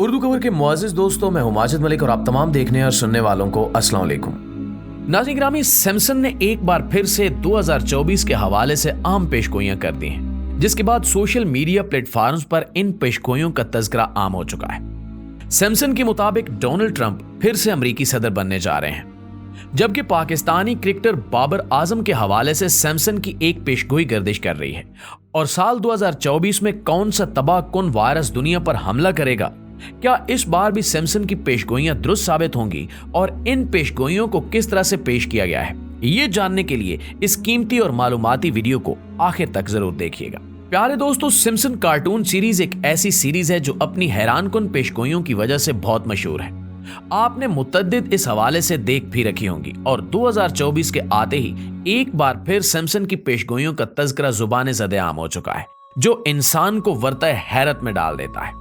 اردو کور کے معزز دوستوں، میں ہوں ماجد ملک اور آپ تمام دیکھنے اور سننے والوں کو السلام علیکم۔ ناظرین گرامی، سیمسنگ نے ایک بار پھر سے 2024 کے حوالے سے عام پیشگوئیاں کر دی ہیں، جس کے بعد سوشل میڈیا پلیٹ فارمز پر ان پیشگوئیوں کا تذکرہ عام ہو چکا ہے۔ سیمسنگ کے مطابق ڈونلڈ ٹرمپ پھر سے امریکی صدر بننے جا رہے ہیں، جبکہ پاکستانی کرکٹر بابر اعظم کے حوالے سے سیمسنگ کی ایک پیشگوئی گردش کر رہی ہے، اور سال 2024 میں کون سا تباہ کن وائرس دنیا پر حملہ کرے گا؟ کیا اس بار بھی سیمسنگ کی پیشگوئیاں درست ثابت ہوں گی، اور ان پیشگوئیوں کو کس طرح سے پیش کیا گیا ہے؟ یہ جاننے کے لیے اس قیمتی اور معلوماتی ویڈیو کو آخر تک ضرور دیکھیے گا۔ پیارے دوستو، سمپسن کارٹون سیریز ایک ایسی سیریز ہے جو اپنی حیران کن پیشگوئیوں کی وجہ سے بہت مشہور ہے۔ آپ نے متعدد اس حوالے سے دیکھ بھی رکھی ہوں گی، اور 2024 کے آتے ہی ایک بار پھر سیمسنگ کی پیشگوئیوں کا تذکرہ زبان زد عام ہو چکا ہے، جو انسان کو ورطہ حیرت میں ڈال دیتا ہے۔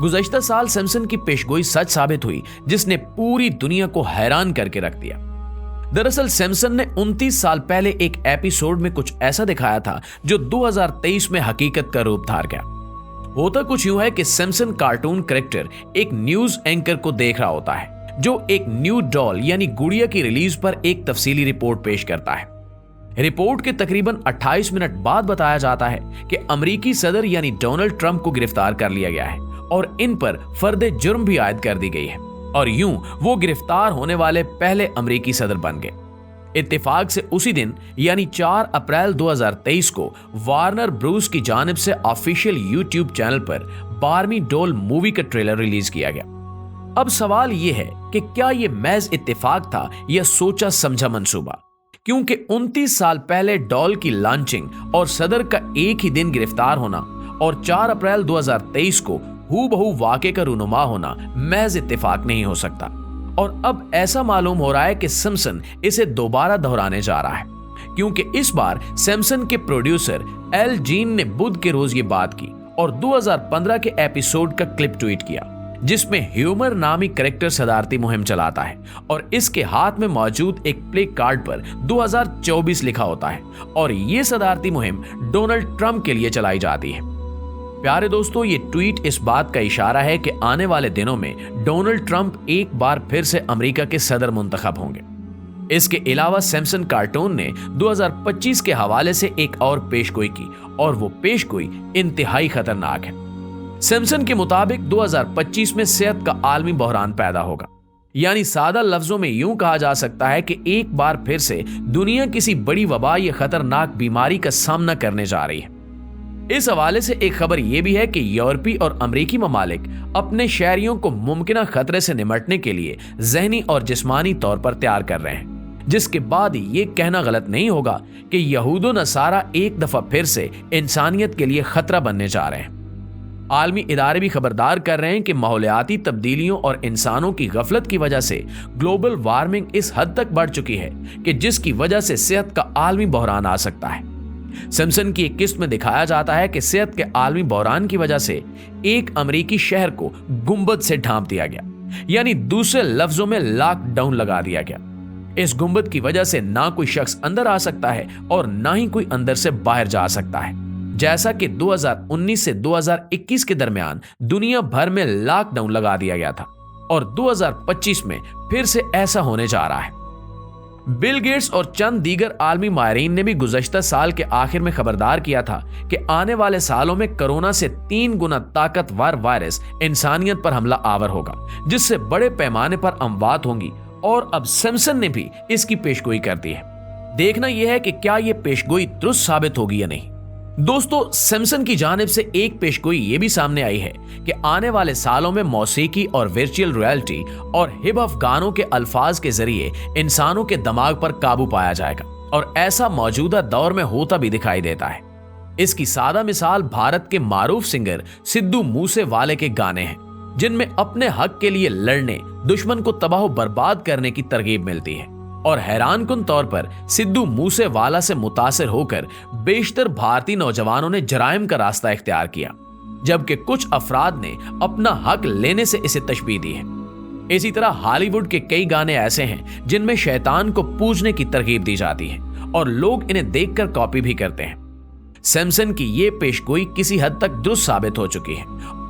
گزشتہ سال سیمسنگ کی پیشگوئی سچ ثابت ہوئی، جس نے پوری دنیا کو حیران کر کے رکھ دیا۔ دراصل سیمسنگ نے 29 سال پہلے ایک ایپیسوڈ میں کچھ ایسا دکھایا تھا جو 2023 میں حقیقت کا روپ دھار گیا۔ ہوتا کچھ یوں ہے کہ سیمسنگ کارٹون کریکٹر ایک نیوز اینکر کو دیکھ رہا ہوتا ہے، جو ایک نیو ڈال یعنی گڑیا کی ریلیز پر ایک تفصیلی رپورٹ پیش کرتا ہے۔ رپورٹ کے تقریباً 28 منٹ بعد بتایا جاتا ہے کہ امریکی صدر یعنی ڈونلڈ ٹرمپ کو گرفتار کر لیا گیا ہے، اور ان پر فرد جرم بھی عائد کر دی گئی ہے، اور یوں وہ گرفتار ہونے والے پہلے امریکی صدر بن گئے۔ اتفاق سے اسی دن یعنی 4 اپریل 2023 کو وارنر بروس کی جانب سے آفیشیل یوٹیوب چینل پر 12ویں ڈول مووی کا ٹریلر ریلیز کیا گیا۔ اب سوال یہ ہے کہ کیا یہ محض اتفاق تھا یا سوچا سمجھا منصوبہ؟ کیونکہ 29 سال پہلے ڈول کی لانچنگ اور صدر کا ایک ہی دن گرفتار ہونا، اور 4 اپریل 2023 کو ہو بہو واقعے کا رونما ہونا محض اتفاق نہیں ہو سکتا۔ اور اب ایسا معلوم ہو رہا ہے کہ سیمسنگ اسے دوبارہ دہرانے جا رہا ہے، کیونکہ اس بار سیمسنگ کے پروڈیوسر ایل جین نے بدھ کے روز یہ بات کی اور 2015 کے ایپیسوڈ کا کلپ ٹویٹ کیا، جس میں ہیومر نامی کریکٹر صدارتی مہم چلاتا ہے، اور اس کے ہاتھ میں موجود ایک پلے کارڈ پر 2024 لکھا ہوتا ہے، اور یہ صدارتی مہم ڈونلڈ ٹرمپ کے لیے چلائی جاتی ہے۔ پیارے دوستو، یہ ٹویٹ اس بات کا اشارہ ہے کہ آنے والے دنوں میں ڈونلڈ ٹرمپ ایک بار پھر سے امریکہ کے صدر منتخب ہوں گے۔ اس کے علاوہ سیمسنگ کارٹون نے 2025 کے حوالے سے ایک اور پیشگوئی کی، اور وہ پیشگوئی انتہائی خطرناک ہے۔ سیمسنگ کے مطابق 2025 میں صحت کا عالمی بحران پیدا ہوگا، یعنی سادہ لفظوں میں یوں کہا جا سکتا ہے کہ ایک بار پھر سے دنیا کسی بڑی وبا یا خطرناک بیماری کا سامنا کرنے جا رہی ہے۔ اس حوالے سے ایک خبر یہ بھی ہے کہ یورپی اور امریکی ممالک اپنے شہریوں کو ممکنہ خطرے سے نمٹنے کے لیے ذہنی اور جسمانی طور پر تیار کر رہے ہیں، جس کے بعد یہ کہنا غلط نہیں ہوگا کہ یہود و نصارہ ایک دفعہ پھر سے انسانیت کے لیے خطرہ بننے جا رہے ہیں۔ عالمی ادارے بھی خبردار کر رہے ہیں کہ ماحولیاتی تبدیلیوں اور انسانوں کی غفلت کی وجہ سے گلوبل وارمنگ اس حد تک بڑھ چکی ہے کہ جس کی وجہ سے صحت کا عالمی بحران آ سکتا ہے۔ سیمسنگ کی ایک قسط میں دکھایا جاتا ہے کہ صحت کے عالمی بحران کی وجہ سے ایک امریکی شہر کو گنبد سے ڈھانپ دیا گیا، یعنی دوسرے لفظوں میں لاک ڈاؤن لگا دیا گیا۔ اس گنبد کی وجہ سے نہ کوئی شخص اندر آ سکتا ہے اور نہ ہی کوئی اندر سے باہر جا سکتا ہے، جیسا کہ 2019 سے 2021 کے درمیان دنیا بھر میں لاک ڈاؤن لگا دیا گیا تھا، اور 2025 میں پھر سے ایسا ہونے جا رہا ہے۔ بل گیٹس اور چند دیگر عالمی ماہرین نے بھی گزشتہ سال کے آخر میں خبردار کیا تھا کہ آنے والے سالوں میں کرونا سے 3 گنا طاقتور وائرس انسانیت پر حملہ آور ہوگا، جس سے بڑے پیمانے پر اموات ہوں گی، اور اب سیمسنگ نے بھی اس کی پیشگوئی کر دی ہے۔ دیکھنا یہ ہے کہ کیا یہ پیشگوئی درست ثابت ہوگی یا نہیں۔ دوستو، سیمسنگ کی جانب سے ایک پیشگوئی یہ بھی سامنے آئی ہے کہ آنے والے سالوں میں موسیقی اور ورچوئل ریئلٹی اور ہپ ہاپ گانوں کے الفاظ کے ذریعے انسانوں کے دماغ پر قابو پایا جائے گا، اور ایسا موجودہ دور میں ہوتا بھی دکھائی دیتا ہے۔ اس کی سادہ مثال بھارت کے معروف سنگر سدھو موسے والے کے گانے ہیں، جن میں اپنے حق کے لیے لڑنے، دشمن کو تباہ و برباد کرنے کی ترغیب ملتی ہے، اور حیران کن طور پر سدھو موسے والا سے متاثر ہو کر بیشتر بھارتی نوجوانوں نے جرائم کا راستہ اختیار کیا، جبکہ کچھ افراد نے اپنا حق لینے سے اسے تشبیہ دی ہے۔ اسی طرح ہالی ووڈ کے کئی گانے ایسے ہیں جن میں شیطان کو پوجنے کی ترغیب دی جاتی ہے، اور لوگ انہیں دیکھ کر کاپی بھی کرتے ہیں۔ سیمسنگ کی یہ پیشگوئی کسی حد تک درست ثابت ہو چکی ہے،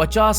50